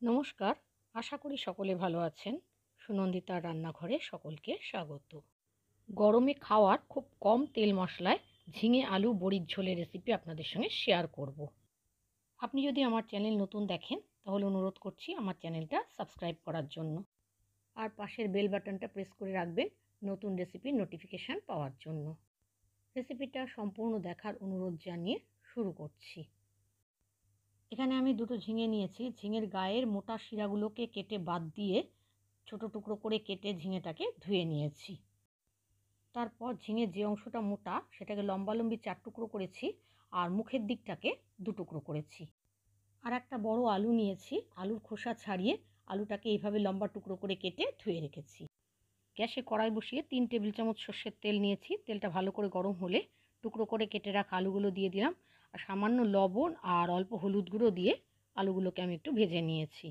নমস্কার, আশা করি সকলে ভালো আছেন। সুনন্দিতার রান্নাঘরে সকলকে স্বাগত। গরমে খাওয়ার খুব কম তেল মশলায় ঝিঙে আলু বড়ির ঝোলের রেসিপি আপনাদের সঙ্গে শেয়ার করব। আপনি যদি আমার চ্যানেল নতুন দেখেন তাহলে অনুরোধ করছি আমার চ্যানেলটা সাবস্ক্রাইব করার জন্য। আর পাশের বেল বাটনটা প্রেস করে রাখবেন নতুন রেসিপির নোটিফিকেশান পাওয়ার জন্য। রেসিপিটা সম্পূর্ণ দেখার অনুরোধ জানিয়ে শুরু করছি। এখানে আমি দুটো ঝিঙে নিয়েছি। ঝিঙের গায়ের মোটা শিরাগুলোকে কেটে বাদ দিয়ে ছোট টুকরো করে কেটে ঝিঙেটাকে ধুয়ে নিয়েছি। তারপর ঝিঙের যে অংশটা মোটা সেটাকে লম্বালম্বি 4 টুকরো করেছি আর মুখের দিকটাকে 2 টুকরো করেছি। আর একটা বড় আলু নিয়েছি। আলুর খোসা ছাড়িয়ে আলুটাকে এইভাবে লম্বা টুকরো করে কেটে ধুয়ে রেখেছি। গ্যাসে কড়াই বসিয়ে 3 টেবিল চামচ সর্ষের তেল নিয়েছি। তেলটা ভালো করে গরম হলে টুকরো করে কেটে রাখা আলুগুলো দিয়ে দিলাম আর সামান্য লবণ আর অল্প হলুদ গুঁড়ো দিয়ে আলুগুলোকে আমি একটু ভেজে নিয়েছি।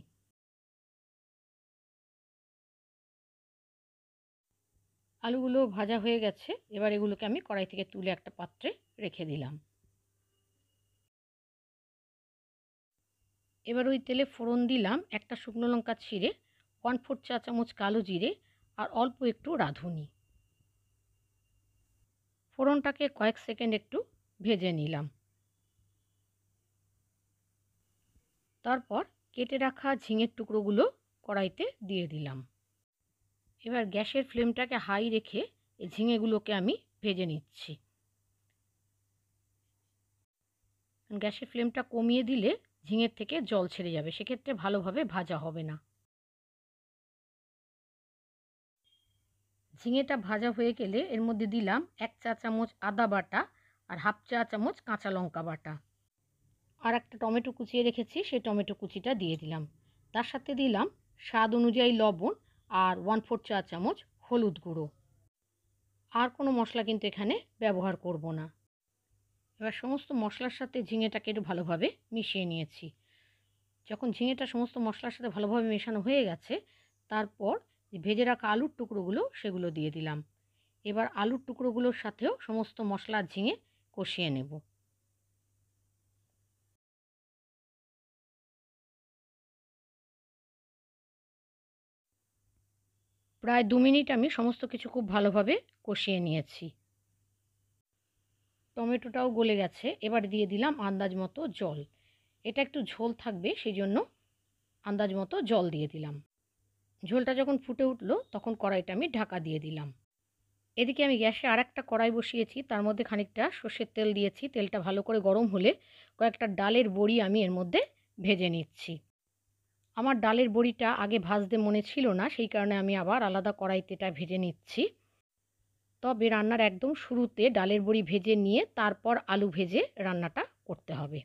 আলুগুলো ভাজা হয়ে গেছে। এবার এগুলোকে আমি কড়াই থেকে তুলে একটা পাত্রে রেখে দিলাম। এবার ওই তেলে ফোড়ন দিলাম একটা শুকনো লঙ্কা ছিঁড়ে, 1/4 চা চামচ কালো জিরে আর অল্প একটু রাঁধুনি। ফোড়নটাকে কয়েক সেকেন্ড একটু ভেজে নিলাম। তারপর কেটে রাখা ঝিঙের টুকরোগুলো কড়াইতে দিয়ে দিলাম। এবার গ্যাসের ফ্লেমটাকে হাই রেখে এই ঝিঙেগুলোকে আমি ভেজে নিচ্ছি। গ্যাসের ফ্লেমটা কমিয়ে দিলে ঝিঙের থেকে জল ছেড়ে যাবে, সেক্ষেত্রে ভালোভাবে ভাজা হবে না। ঝিঙেটা ভাজা হয়ে গেলে এর মধ্যে দিলাম 1 চা চামচ আদা বাটা আর 1/2 চা চামচ কাঁচা লঙ্কা বাটা। আর একটা টমেটো কুচিয়ে রেখেছি, সেই টমেটো কুচিটা দিয়ে দিলাম। তার সাথে দিলাম স্বাদ অনুযায়ী লবণ আর 1/4 চা চামচ হলুদ গুঁড়ো। আর কোনো মশলা কিন্তু এখানে ব্যবহার করব না। এবার সমস্ত মশলার সাথে ঝিঙেটাকে একটু ভালোভাবে মিশিয়ে নিয়েছি। যখন ঝিঙেটা সমস্ত মশলার সাথে ভালোভাবে মেশানো হয়ে গেছে, তারপর ভেজে রাখা আলুর টুকরোগুলো সেগুলো দিয়ে দিলাম। এবার আলুর টুকরোগুলোর সাথেও সমস্ত মশলা ঝিঙে কষিয়ে নেব। প্রায় 2 মিনিট আমি সমস্ত কিছু খুব ভালোভাবে কষিয়ে নিয়েছি। টমেটোটাও গলে গেছে। এবার দিয়ে দিলাম আন্দাজ মতো জল। এটা একটু ঝোল থাকবে, সেই জন্য আন্দাজ মতো জল দিয়ে দিলাম। ঝোলটা যখন ফুটে উঠলো তখন কড়াইটা আমি ঢাকা দিয়ে দিলাম। এদিকে আমি গ্যাসে আরেকটা কড়াই বসিয়েছি, তার মধ্যে খানিকটা সর্ষের তেল দিয়েছি। তেলটা ভালো করে গরম হলে কয়েকটা ডালের বড়ি আমি এর মধ্যে ভেজে নিচ্ছি। আমার ডালের বড়িটা আগে ভাজতে মনে ছিল না, সেই কারণে আমি আবার আলাদা কড়াইতে এটা ভেজে নিচ্ছি। তবে রান্নার একদম শুরুতে ডালের বড়ি ভেজে নিয়ে তারপর আলু ভেজে রান্নাটা করতে হবে।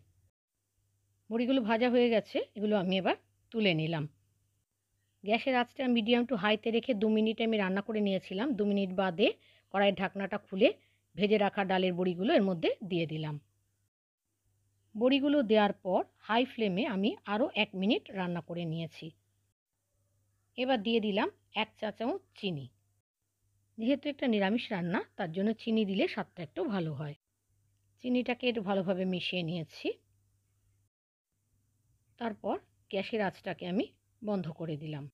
বড়িগুলো ভাজা হয়ে গেছে, এগুলো আমি এবার তুলে নিলাম। গ্যাসের আঁচটা মিডিয়াম টু হাইতে রেখে 2 মিনিট আমি রান্না করে নিয়েছিলাম। 2 মিনিট বাদে কড়াইয়ের ঢাকনাটা খুলে ভেজে রাখা ডালের বড়িগুলো এর মধ্যে দিয়ে দিলাম। বড়িগুলো দেওয়ার পর হাই ফ্লেমে আমি আরও 1 মিনিট রান্না করে নিয়েছি। এবার দিয়ে দিলাম 1 চা চামচ চিনি। যেহেতু একটা নিরামিষ রান্না, তার জন্য চিনি দিলে স্বাদটা একটু ভালো হয়। চিনিটাকে একটু ভালোভাবে মিশিয়ে নিয়েছি। তারপর গ্যাসের আঁচটাকে আমি বন্ধ করে দিলাম।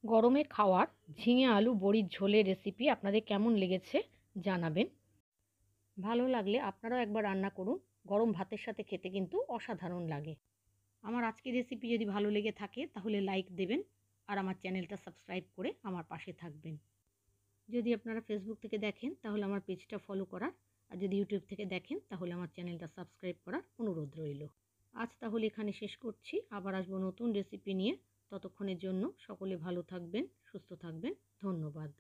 গরমে খাওয়ার ঝিঙে আলু বড়ির ঝোলের রেসিপি আপনাদের কেমন লেগেছে জানাবেন। ভালো লাগলে আপনারাও একবার রান্না করুন। গরম ভাতের সাথে খেতে কিন্তু অসাধারণ লাগে। আমার আজকের রেসিপি যদি ভালো লেগে থাকে তাহলে লাইক দেবেন আর আমার চ্যানেলটা সাবস্ক্রাইব করে আমার পাশে থাকবেন। যদি আপনারা ফেসবুক থেকে দেখেন তাহলে আমার পেজটা ফলো করার, আর যদি ইউটিউব থেকে দেখেন তাহলে আমার চ্যানেলটা সাবস্ক্রাইব করার অনুরোধ রইল। আজ তাহলে এখানে শেষ করছি। আবার আসবো নতুন রেসিপি নিয়ে। ততক্ষণের জন্য সকলে ভালো থাকবেন, সুস্থ থাকবেন। ধন্যবাদ।